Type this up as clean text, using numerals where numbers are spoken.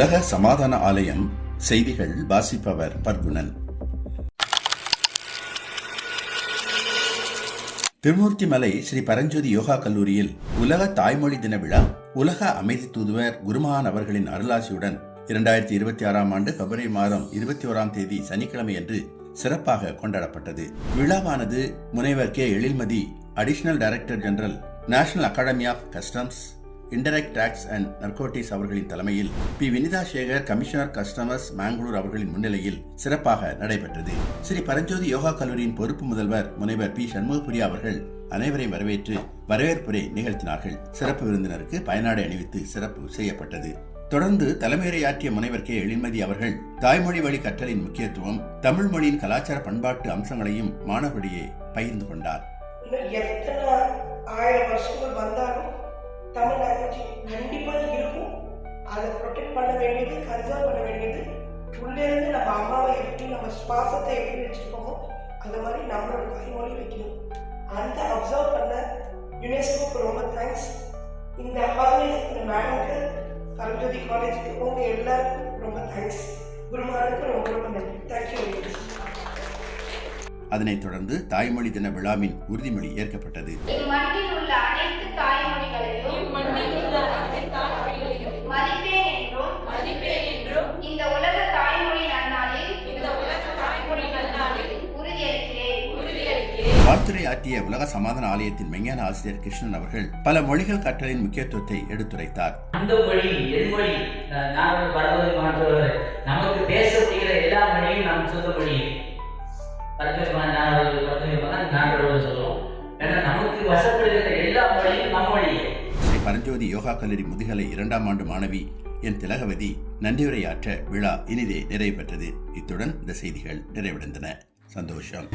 உலக சமாதான ஆலயம் செய்திகள் வாசிப்பவர் பர்குணன். திருமூர்த்திமலை ஸ்ரீ பரஞ்சோதி யோகா கல்லூரியில் உலக தாய்மொழி தின விழா உலக அமைதி தூதுவர் குருமகான் அவர்களின் அருளாசியுடன் 2026 ஆண்டு பிப்ரவரி மாதம் 21 சனிக்கிழமை அன்று சிறப்பாக கொண்டாடப்பட்டது. விழாவானது முனைவர் K Ezhilmathi, additional director general, national academy of customs, indirect taxes and narcotics அவர்களின் தலைமையில் P. Vinitha Sekar, commissioner customers, Mangalore அவர்களின் முன்னிலையில் சிறப்பாக நடைபெற்றது. ஸ்ரீ பரஞ்சோதி யோகா கல்லூரியின் பொறுப்பு முதல்வர் முனைவர் பி. சண்முகப்பிரியா அவர்கள் அனைவரையும் வரவேற்று வரவேற்புரை நிகழ்த்தினார்கள். சிறப்பு விருந்தினருக்கு பயனாடை அணிவித்து சிறப்பு செய்யப்பட்டது. தொடர்ந்து தலைமையுரையாற்றிய முனைவர் கே எழில்மதி அவர்கள் தாய்மொழி வழி கற்றலின் முக்கியத்துவம், தமிழ் மொழியின் கலாச்சார பண்பாட்டு அம்சங்களையும் மாணவர்களிடையே பகிர்ந்து கொண்டார். தமிழ் லாங்குவேஜ் கண்டிப்பாக இருக்கும். அதை ப்ரொடெக்ட் பண்ண வேண்டியது, கன்சர்வ் பண்ண வேண்டியது உள்ளேருந்து நம்ம அம்மாவை எப்படி, நம்ம சுவாசத்தை எப்படி வச்சுருக்கோமோ அது மாதிரி நம்மளோட தாய்மொழி வைக்கணும். அந்த அப்சர்வ் பண்ண யுனெஸ்கோக்கு ரொம்ப தேங்க்ஸ். இந்த ஆர்கனைஸ் பண்ண மேடம்க்கு, பரஞ்சோதி காலேஜுக்கு, உங்கள் எல்லாருக்கும் ரொம்ப தேங்க்ஸ். குருமானுக்கு ரொம்ப ரொம்ப நன்றி. தேங்க்யூ. அதனைத் தொடர்ந்து தாய்மொழி தின விழாவின் உறுதிமொழி ஏற்கப்பட்டது. வாழ்த்துரை ஆற்றிய உலக சமாதான ஆலயத்தின் மெய்ஞான ஆசிரியர் கிருஷ்ணன் அவர்கள் பல மொழிகள் கற்றலின் முக்கியத்துவத்தை எடுத்துரைத்தார். அந்த மொழி, என் மொழி, நமக்கு பேச முடிகிற எல்லா மொழியும் நம் சொந்த மொழி. நமக்கு வசப்படுகிற எல்லா மொழியும் நம் மொழியே. ஸ்ரீ பரஞ்சோதி யோகா கல்லூரி முதுகலை 2ஆம் ஆண்டு மாணவி என் திலகவதி நன்றியுரையாற்ற விழா இனிதே நிறைவு பெற்றது. இத்துடன் இந்த செய்திகள் நிறைவடைந்தன. சந்தோஷம்.